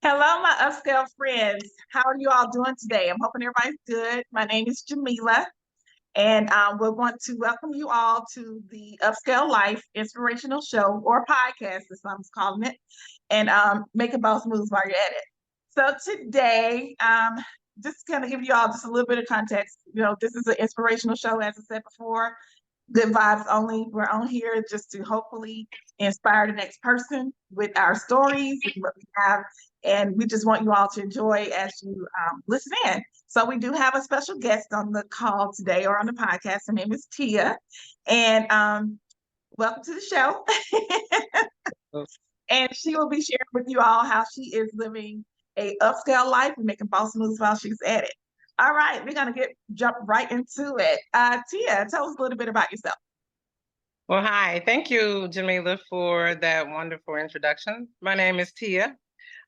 Hello, my upscale friends. How are you all doing today? I'm hoping everybody's good. My name is Jamila, and we want to welcome you all to the Upscale Life Inspirational Show or podcast, as some calling it, and making boss moves while you're at it. So today, just kind of give you all just a little bit of context. This is an inspirational show, as I said before. Good vibes only. We're on here just to hopefully inspire the next person with our stories and what we have. And we just want you all to enjoy as you listen in. So we do have a special guest on the call today or on the podcast. Her name is Tia. And welcome to the show. And she will be sharing with you all how she is living a upscale life and making boss moves while she's at it. All right, we're gonna jump right into it. Tia, tell us a little bit about yourself. Well, hi. Thank you, Jamila, for that wonderful introduction. My name is Tia.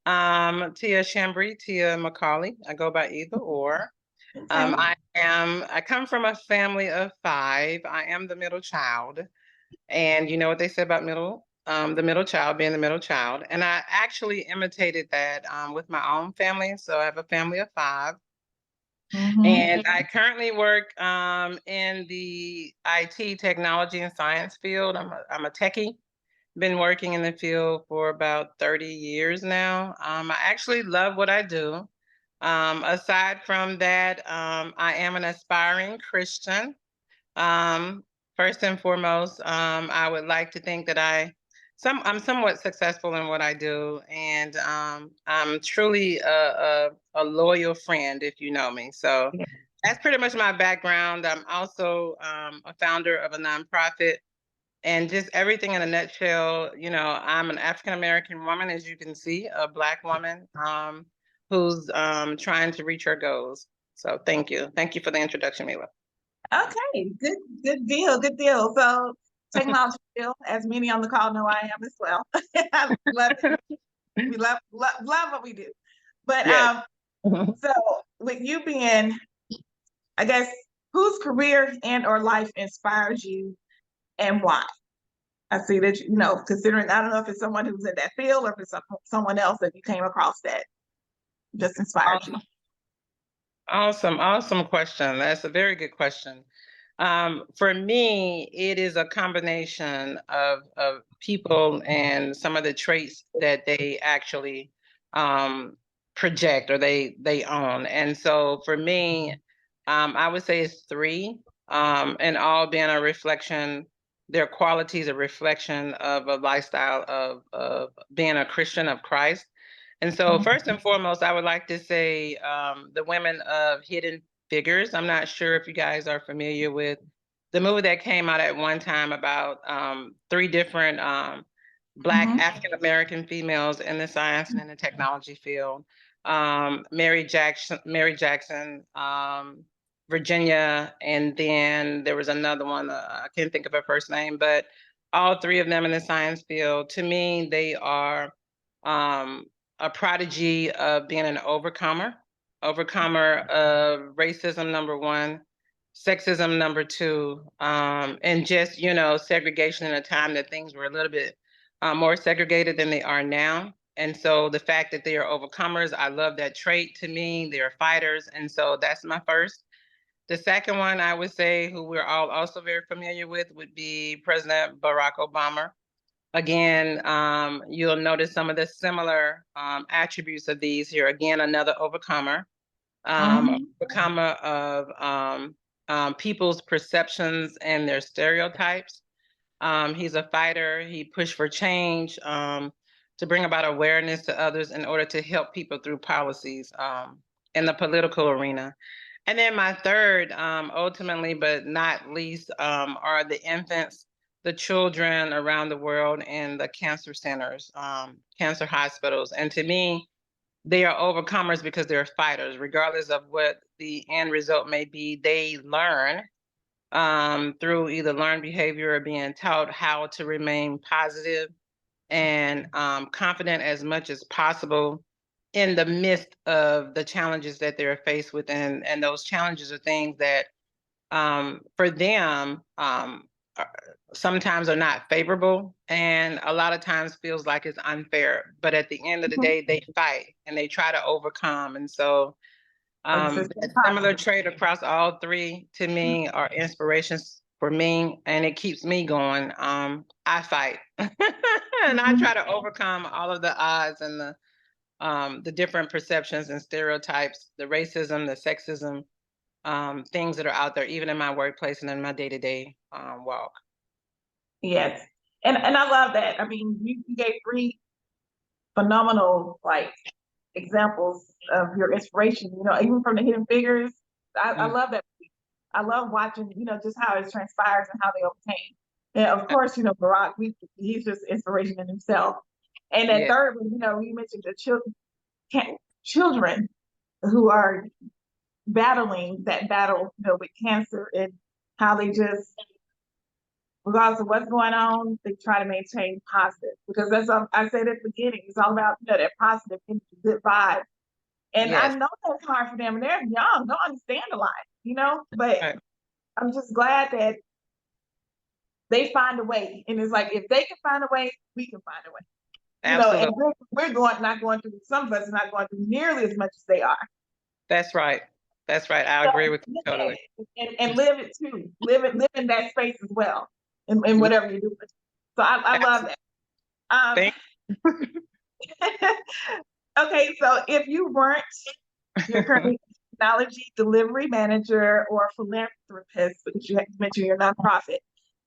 Tia Shambry, Tia McCauley. I go by either or. Okay. I come from a family of five. I am the middle child. And you know what they say about the middle child being the middle child. And I actually imitated that with my own family. So I have a family of five. And I currently work in the IT, technology, and science field. I'm a techie. Been working in the field for about 30 years now. I actually love what I do. Aside from that, I am an aspiring Christian. First and foremost, I would like to think that I'm somewhat successful in what I do, and I'm truly a loyal friend, if you know me. So that's pretty much my background. I'm also a founder of a nonprofit, and just everything in a nutshell. I'm an African American woman, as you can see, a Black woman who's trying to reach her goals. So thank you for the introduction, Mila. Okay, good deal. So technology field, as many on the call know, I am as well. I love it. We love what we do. But Yes. so with you being, I guess, whose career and or life inspires you and why? I see that considering I don't know if it's someone who's in that field or if it's someone else that you came across that just inspired you. Awesome question. That's a very good question. For me, it is a combination of people and some of the traits that they actually project or they own. And so for me, I would say it's three, and all being a reflection. Their qualities a reflection of a lifestyle of being a Christian of Christ. And so, first and foremost, I would like to say the women of Hidden Figures. I'm not sure if you guys are familiar with the movie that came out at one time about three different Black African American females in the science and in the technology field. Mary Jackson, Virginia, and then there was another one. I can't think of her first name, but all three of them in the science field. To me, they are a prodigy of being an overcomer of racism, number one, sexism, number two, and just, segregation in a time that things were a little bit more segregated than they are now. And so the fact that they are overcomers, I love that trait. To me, they're fighters. And so that's my first. The second one, I would say, who we're all also very familiar with, would be President Barack Obama. Again, you'll notice some of the similar attributes of these here. Again, another overcomer, overcomer of people's perceptions and their stereotypes. He's a fighter. He pushed for change to bring about awareness to others in order to help people through policies in the political arena. And then my third, ultimately, but not least, are the infants, the children around the world in the cancer centers, cancer hospitals. And to me, they are overcomers because they're fighters. Regardless of what the end result may be, they learn through either learned behavior or being taught how to remain positive and confident as much as possible in the midst of the challenges that they're faced with. And those challenges are things that for them sometimes are not favorable, and a lot of times feels like it's unfair. But at the end of the day, they fight and they try to overcome. And so It's a similar trait across all three to me are inspirations for me, and it keeps me going. I fight and I try to overcome all of the odds and the different perceptions and stereotypes, the racism, the sexism, things that are out there, even in my workplace and in my day-to-day walk. Yes. And I love that. I mean, you gave 3 phenomenal examples of your inspiration, even from the Hidden Figures. I love that. I love watching, just how it transpires and how they obtain. And of course, Barack, he's just inspiration in himself. And that third one, you mentioned the children who are battling that battle, with cancer, and how they just, regardless of what's going on, they try to maintain positive, because that's I said at the beginning, it's all about that positive, good vibe. And I know that's hard for them, and they're young, don't understand a lot, but I'm just glad that they find a way. And it's like, if they can find a way, we can find a way. Absolutely. And we're not going through, some of us are not going through nearly as much as they are. That's right. That's right. I agree with you totally. And live it too. Live in that space as well, in whatever you're doing. So I love that. Thank Okay, so if you weren't your current technology delivery manager or philanthropist, because you mentioned your nonprofit,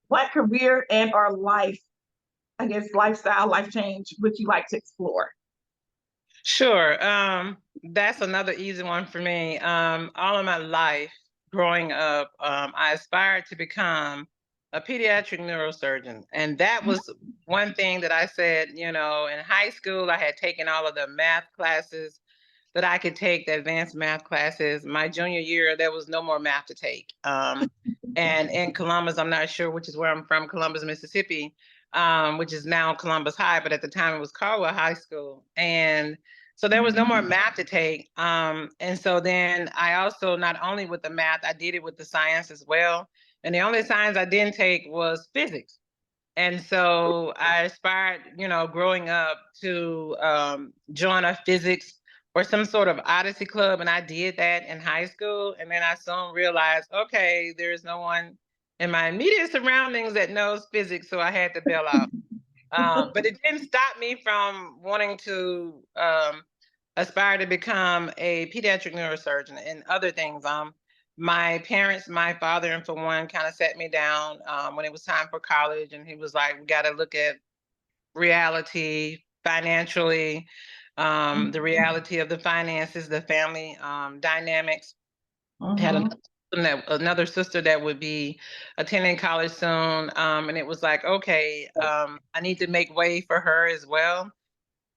what career and or lifestyle, life change would you like to explore? Sure. That's another easy one for me. All of my life growing up, I aspired to become a pediatric neurosurgeon. And that was one thing that I said, in high school, I had taken all of the math classes that I could take, the advanced math classes. My junior year, there was no more math to take. And in Columbus, I'm not sure which is where I'm from, Columbus, Mississippi, which is now Columbus High, but at the time it was Caldwell High School. And so there was no more math to take. And so then I also, not only with the math, I did it with the science as well. And the only science I didn't take was physics. And so I aspired, growing up to join a physics or some sort of Odyssey club. And I did that in high school. And then I soon realized, okay, there's no one in my immediate surroundings that knows physics. So I had to bail out. But it didn't stop me from wanting to aspire to become a pediatric neurosurgeon and other things. My parents, my father, and for one, kind of sat me down when it was time for college, and he was like, "We got to look at reality financially, the reality of the finances, the family dynamics." Had another sister that would be attending college soon, and it was like, okay, I need to make way for her as well.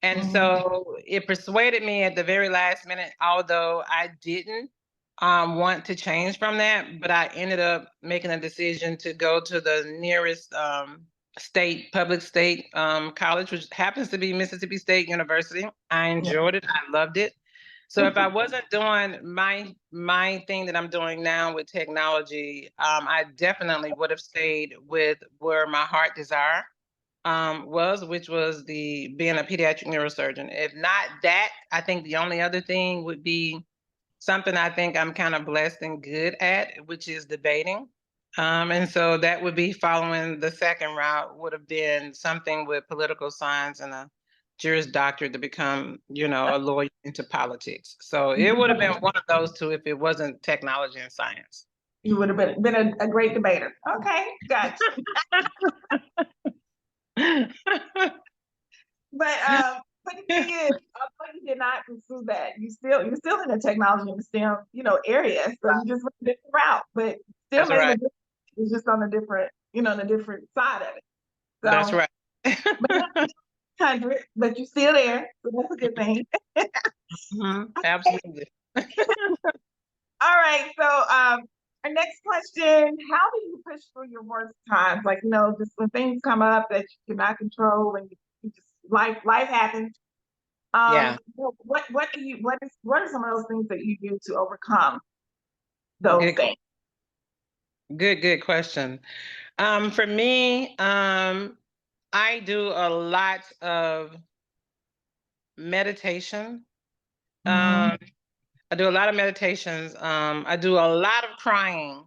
And so it persuaded me at the very last minute, although I didn't want to change from that, but I ended up making a decision to go to the nearest public state college, which happens to be Mississippi State University. I enjoyed it. I loved it. So if I wasn't doing my thing that I'm doing now with technology, I definitely would have stayed with where my heart desire which was being a pediatric neurosurgeon. If not that, I think the only other thing would be something I think I'm kind of blessed and good at, which is debating. And so that would be following the second route, would have been something with political science and a Juris Doctorate to become, a lawyer into politics. So it would have been one of those two if it wasn't technology and science. You would have been a great debater. Okay, gotcha. But the thing is, although you did not pursue that, you're still in the technology and STEM, area. So you just went a different route, but still made a difference. It's just on a different, on a different side of it. So, that's right. 100, but you're still there, so that's a good thing. Absolutely. All right, so our next question: how do you push through your worst times? Like, just when things come up that you cannot control, and you just life happens. What are some of those things that you do to overcome those things? Good question. For me, I do a lot of meditation. Mm-hmm. Um, I do a lot of meditations. I do a lot of crying.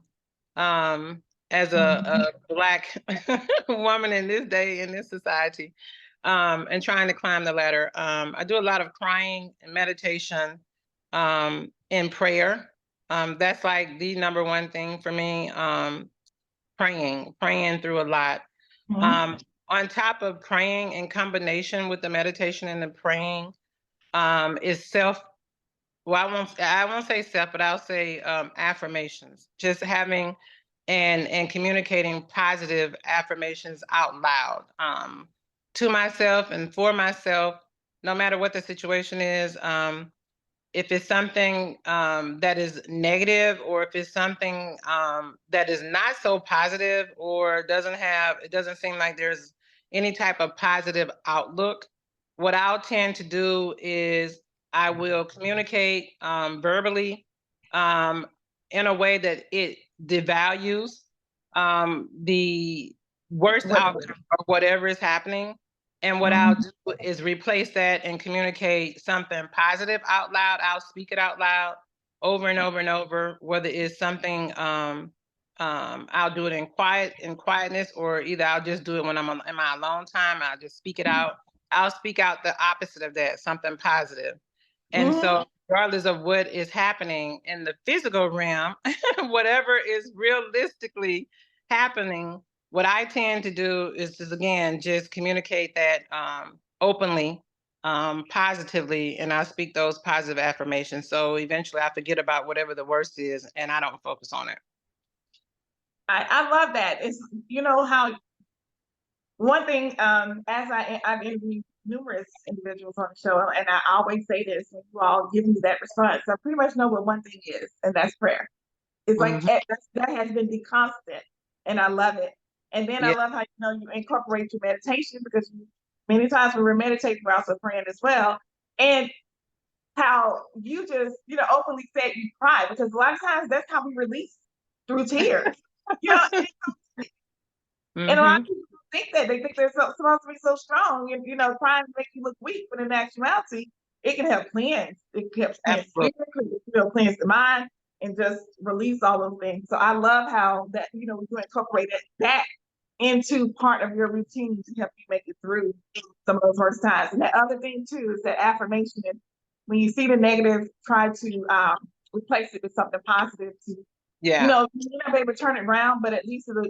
Um, as Mm-hmm. a Black woman in this day, in this society, and trying to climb the ladder. I do a lot of crying and meditation, and prayer. That's like the number one thing for me. Praying through a lot. Um, on top of praying, in combination with the meditation and the praying, is self. Well, I won't say self, but I'll say affirmations. Just having and communicating positive affirmations out loud, to myself and for myself, no matter what the situation is. If it's something that is negative, or if it's something that is not so positive, or it doesn't seem like there's any type of positive outlook, what I'll tend to do is I will communicate verbally, um, in a way that it devalues the worst What? outcome of whatever is happening. And what I'll Mm-hmm. do is replace that and communicate something positive out loud. I'll speak it out loud over and over and over, whether it's something I'll do it in quietness, or either I'll just do it when in my alone time. I'll just speak it out. I'll speak out the opposite of that, something positive. And Mm-hmm. so regardless of what is happening in the physical realm, whatever is realistically happening, what I tend to do is just, again, just communicate that openly, positively, and I speak those positive affirmations. So eventually I forget about whatever the worst is and I don't focus on it. I love that. It's how one thing, I've interviewed numerous individuals on the show, and I always say this when you all give me that response. I pretty much know what one thing is, and that's prayer. It's like Hmm. that has been the constant, and I love it. And then I Yeah, love how you incorporate your meditation, because many times when we're meditating, we're also praying as well. And how you just openly said you cry, because a lot of times that's how we release, through tears. You know, and a lot of hmm, people think that they think they're supposed to be so strong, and crying makes you look weak, but in actuality, it can help cleanse. It helps cleanse spirit, absolutely. cleanse the mind, and just release all those things. So I love how that you incorporate that into part of your routine to help you make it through some of those worst times. And that other thing too is that affirmation. And when you see the negative, try to replace it with something positive to Yeah, you may not be able to turn it around, but at least it'll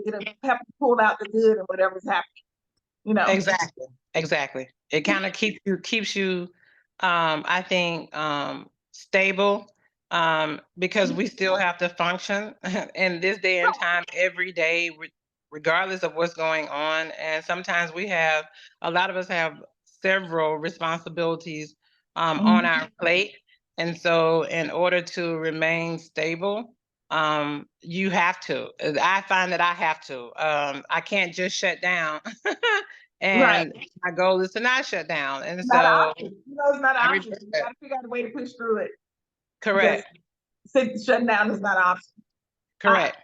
help you pull out the good and whatever's happening. exactly. Exactly. It kind of keeps you, I think, stable, because we still have to function in this day and time every day, regardless of what's going on. And sometimes a lot of us have several responsibilities on Mhm. our plate. And so, in order to remain stable, you have to. I find that I have to. I can't just shut down. Right. And my goal is to not shut down. And Not an so option. It's not an I option. replace You that. got to figure out a way to push through it. Just Correct. shutting down is not an option. I, Correct.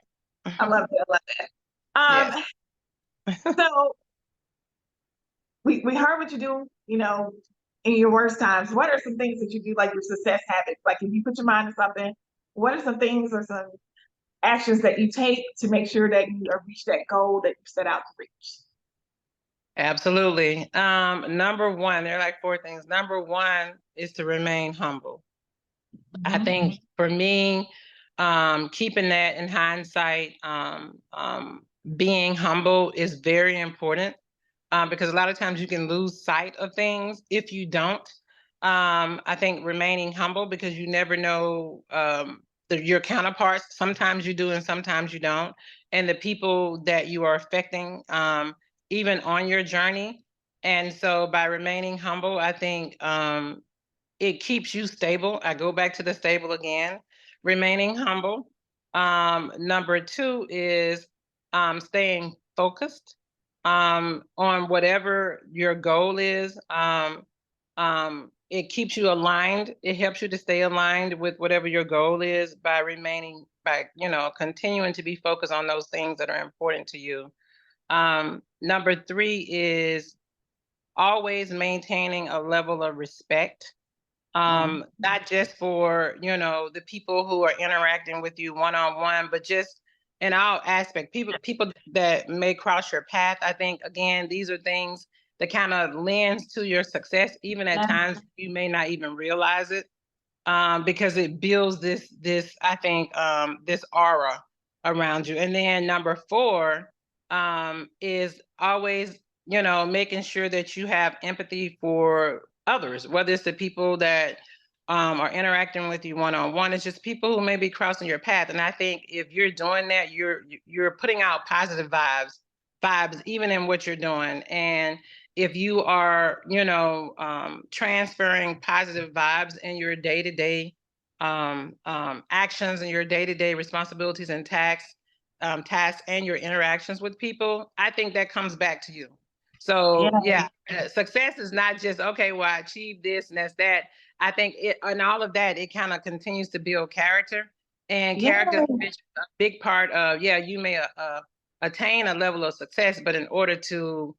I love that. I love that. Yes. So we heard what you do, in your worst times. What are some things that you do, like your success habits? Like if you put your mind to something, what are some things or some actions that you take to make sure that you reach that goal that you set out to reach? Absolutely. Number one, there are like four things. Number one is to remain humble. I Mhm. think for me, keeping that in hindsight, being humble is very important, because a lot of times you can lose sight of things if you don't. I think remaining humble, because you never know, your counterparts. Sometimes you do, and sometimes you don't. And the people that you are affecting, even on your journey. And so by remaining humble, I think it keeps you stable. I go back to the stable again, remaining humble. Number two is staying focused on whatever your goal is. It keeps you aligned. It helps you to stay aligned with whatever your goal is by continuing to be focused on those things that are important to you. Number three is always maintaining a level of respect, not just for, the people who are interacting with you one-on-one, but just in all aspects. People that may cross your path. I think, again, these are things that kind of lends to your success, even at times you may not even realize it, because it builds this I think, this aura around you. And then number four, is always, making sure that you have empathy for others, whether it's the people that, are interacting with you one-on-one. It's just people who may be crossing your path. And I think if you're doing that, you're putting out positive vibes even in what you're doing. And if you are, transferring positive vibes in your day-to-day, actions and your day-to-day responsibilities and tasks and your interactions with people, I think that comes back to you. So yeah, success is not just, okay, well, I achieved this and that's that. I think and all of that, it kind of continues to build character, and character is a big part of, you may attain a level of success, but in order to,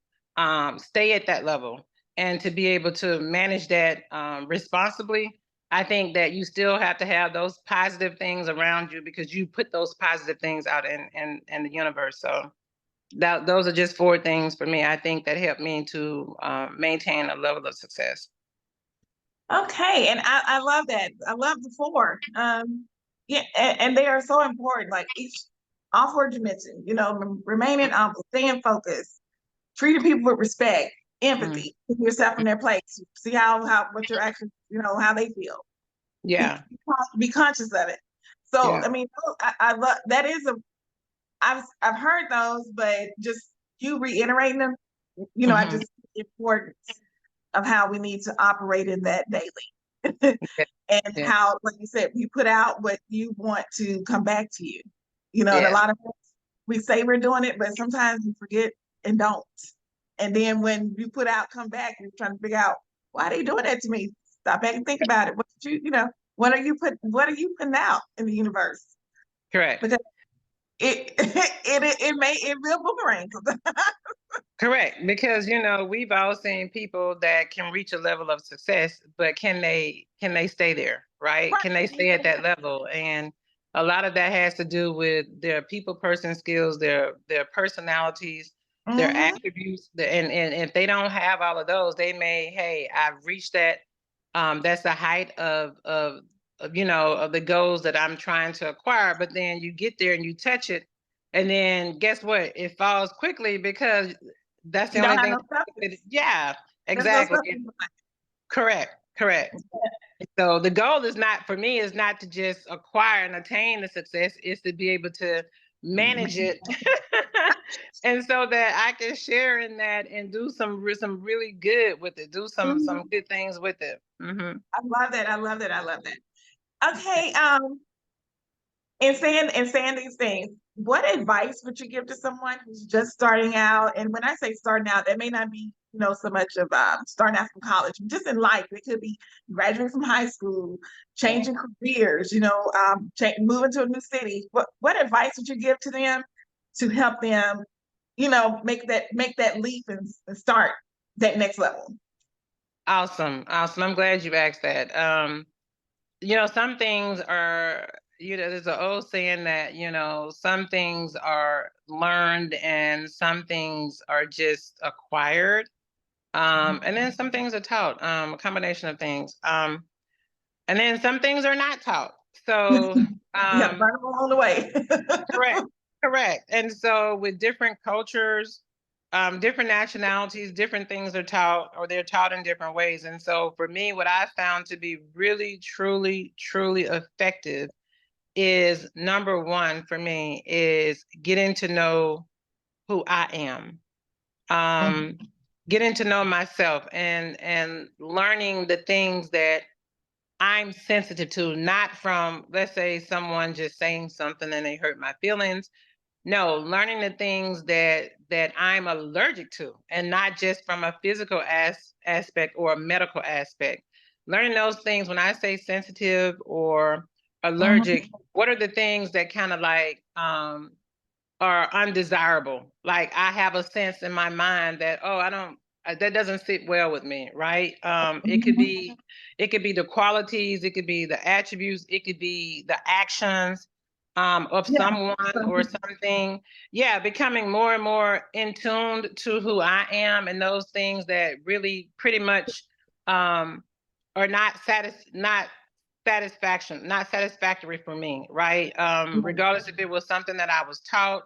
stay at that level and to be able to manage that, responsibly, I think that you still have to have those positive things around you, because you put those positive things out in the universe. So those are just four things for me, I think, that help me to, maintain a level of success. Okay, and I love that. I love the four. Yeah, and they are so important. Like all four you mentioned, remaining humble, staying focused, treating people with respect, empathy, put yourself in their place, see how what your actions, how they feel. Yeah. Be conscious of it. So Yeah. I mean, I love that is I've heard those, but just you reiterating them, I just important of how we need to operate in that daily. And how, like you said, you put out what you want to come back to you. And a lot of us, we say we're doing it, but sometimes we forget and don't. And then when you put out, come back, you're trying to figure out, why are they doing that to me? Stop back and think about it. What did what are you putting out in the universe? Correct. Because it will boomerang. Correct, because we've all seen people that can reach a level of success, but can they stay there, right? Can they stay at that level? And a lot of that has to do with their people person skills, their personalities, their attributes, and if they don't have all of those, they may, hey, I've reached that. That's the height of of the goals that I'm trying to acquire. But then you get there and you touch it, and then guess what? It falls quickly because that's the You only don't have thing. no substance. Yeah, There's no exactly. substance. Correct. So the goal is not, for me, is not to just acquire and attain the success, is to be able to manage it. And so that I can share in that and do some really good with it, do some good things with it. I love that. I love that. I love that. Okay. And saying these things, what advice would you give to someone who's just starting out? And when I say starting out, that may not be, so much of starting out from college, just in life. It could be graduating from high school, changing careers, moving to a new city. What advice would you give to them to help them, make that leap and start that next level? Awesome. I'm glad you asked that. Some things are, there's an old saying that, some things are learned and some things are just acquired. And then some things are taught, a combination of things. And then some things are not taught. So, learn along the way. correct. And so with different cultures, different nationalities, different things are taught, or they're taught in different ways. And so for me, what I found to be really, truly, truly effective is, number one for me, is getting to know who I am. Getting to know myself and learning the things that I'm sensitive to, not from, let's say, someone just saying something and they hurt my feelings. No, learning the things that I'm allergic to, and not just from a physical aspect or a medical aspect. Learning those things. When I say sensitive or allergic, what are the things that kind of like are undesirable. Like I have a sense in my mind that, oh, I don't, that doesn't sit well with me, right? Mhm. It could be the qualities, it could be the attributes, it could be the actions of Yeah. someone or something. Yeah, becoming more and more in tune to who I am and those things that really pretty much um, are not satisfactory for me, right? Regardless if it was something that I was taught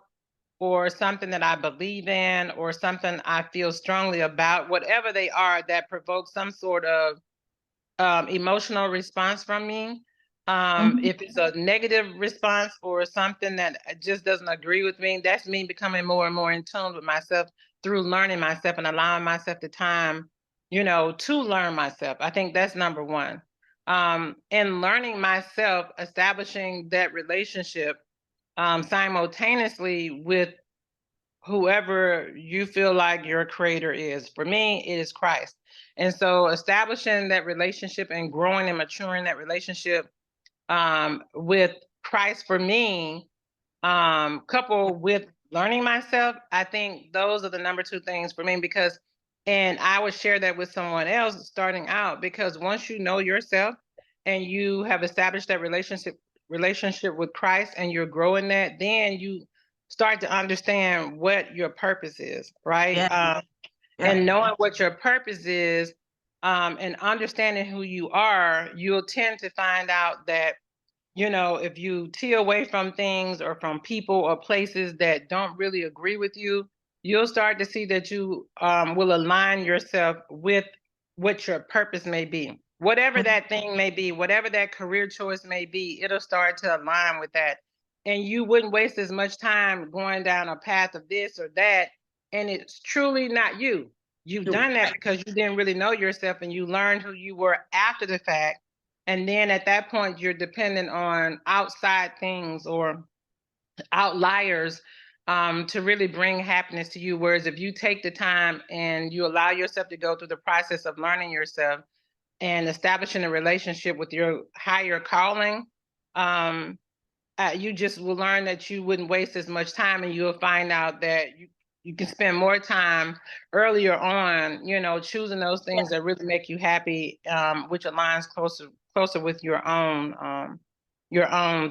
or something that I believe in or something I feel strongly about, whatever they are that provoke some sort of emotional response from me. Mhm. If it's a negative response or something that just doesn't agree with me, that's me becoming more and more in tune with myself through learning myself and allowing myself the time, to learn myself. I think that's number one. And learning myself, establishing that relationship simultaneously with whoever you feel like your creator is. For me, it is Christ. And so establishing that relationship and growing and maturing that relationship with Christ for me, coupled with learning myself, I think those are the number two things for me because, and I would share that with someone else starting out because once you know yourself and you have established that relationship with Christ and you're growing that, then you start to understand what your purpose is, right? Yeah. Yeah. And knowing what your purpose is, and understanding who you are, you'll tend to find out that if you tee away from things or from people or places that don't really agree with you, you'll start to see that you will align yourself with what your purpose may be. Whatever that thing may be, whatever that career choice may be, it'll start to align with that. And you wouldn't waste as much time going down a path of this or that. And it's truly not you. You've done that because you didn't really know yourself and you learned who you were after the fact, and then at that point, you're dependent on outside things or outliers to really bring happiness to you. Whereas if you take the time and you allow yourself to go through the process of learning yourself and establishing a relationship with your higher calling, um, you just will learn that you wouldn't waste as much time, and you'll find out that you can spend more time earlier on, choosing those things that really make you happy, which aligns closer with your own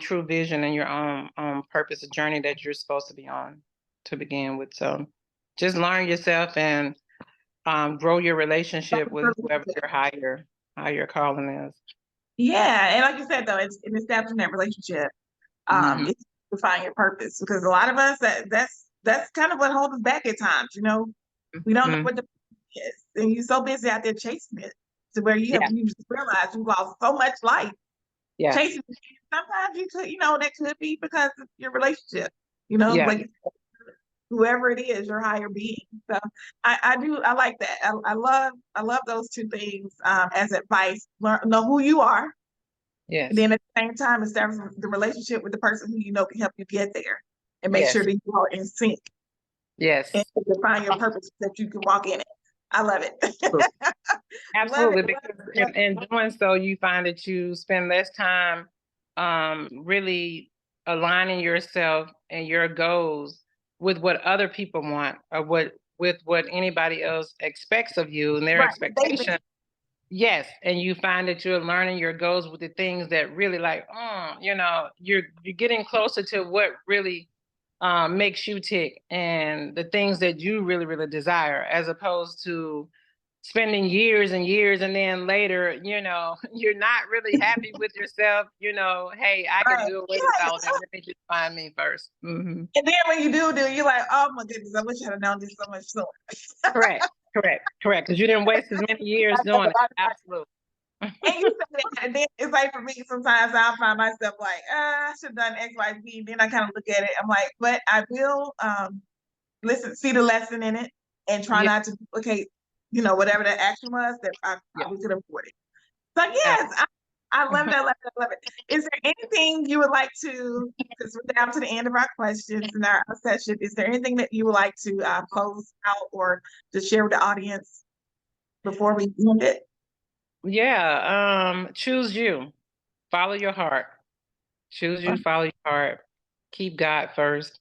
true vision and your own purpose, a journey that you're supposed to be on to begin with. So just learn yourself and grow your relationship with whoever your higher calling is. Yeah, and like you said though, it's in establishing that relationship. Mhm. It's to find your purpose because a lot of us that's kind of what holds us back at times. We don't know Mhm. what the purpose is, and you're so busy out there chasing it to where Yeah, you just realize you lost so much life yeah, chasing it. Sometimes you could, that could be because of your relationship. yeah. Like whoever it is, your higher being. So I like that. I love those two things as advice. Know who you are, and Yes, then at the same time establish the relationship with the person who you know can help you get there, and make sure yes, that you are in sync and yes. define your purpose that you can walk in it. I love it. Love it. Absolutely, Love because it. Love in doing so, you find that you spend less time really aligning yourself and your goals with what other people want or with what anybody else expects of you and their Right. They expectation. Yes, and you find that you're learning your goals with the things that really like, you're getting closer to what really makes you tick and the things that you really, really desire, as opposed to spending years and years and then later, you're not really happy with yourself. Hey, I can right. do away You're with like, all that. Let me just find me 1st. Mm-hmm. and then when you do, you're like, oh my goodness, I wish I had known this so much sooner. Correct, correct, correct. Because you didn't waste as many years doing it. Absolutely. And you said that, and then it's like for me, sometimes I'll find myself like, I should have done X, Y, Z. Then I kind of look at it, I'm like, but I will listen, see the lesson in it, and try Yeah, not to duplicate, whatever the action was that I yeah. probably could have avoided. So yes, I love that, love that, love it. Is there anything you would like to, because we're down to the end of our questions in our session, is there anything that you would like to close out or to share with the audience before we end it? Yeah. Choose you. Follow your heart. Choose you, follow your heart. Keep God first.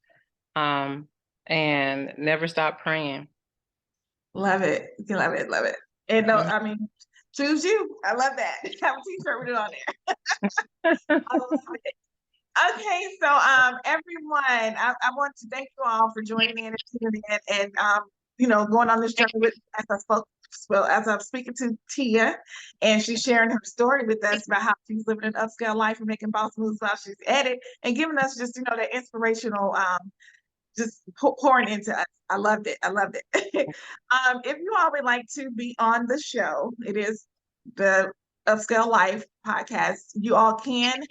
and never stop praying. Love it. Love it. Love it. And no, Mhm. I mean, choose you. I love that. Have a t-shirt with it on there. I love it. Okay, so everyone, I want to thank you all for joining in and tuning in and going on this journey with as I spoke well as I'm speaking to Tia, and she's sharing her story with us about how she's living an upscale life and making boss moves while she's at it, and giving us just that inspirational just pouring into us. I loved it. I loved it. If you all would like to be on the show, it is the Upscale Life Podcast. You all can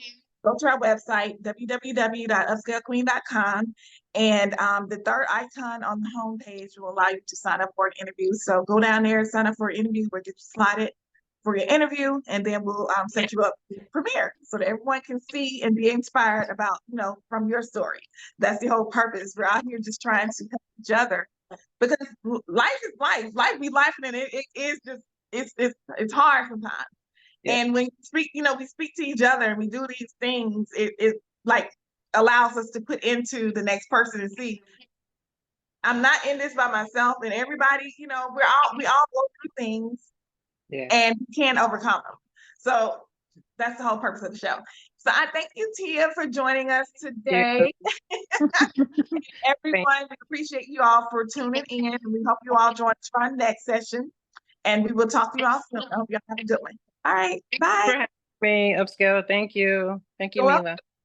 go to our website, www.upscalequeen.com. And the third icon on the homepage will allow you to sign up for an interview. So go down there and sign up for an interview. We'll get you slotted for your interview, and then we'll set you up to premiere so that everyone can see and be inspired about, from your story. That's the whole purpose. We're out here just trying to help each other because life is life. Life be life, and it is just it's hard sometimes. Yeah. And when we speak to each other and we do these things, it like allows us to put into the next person and see, I'm not in this by myself, and everybody, we all go through things. Yeah. And we can overcome them. So that's the whole purpose of the show. So I thank you, Tia, for joining us today. Everyone, we appreciate you all for tuning in, and we hope you all join us for our next session. And we will talk to you all soon. I hope you all have a good one. All right, bye. For having me, Upscale. Thank you. Thank you, You're Mila.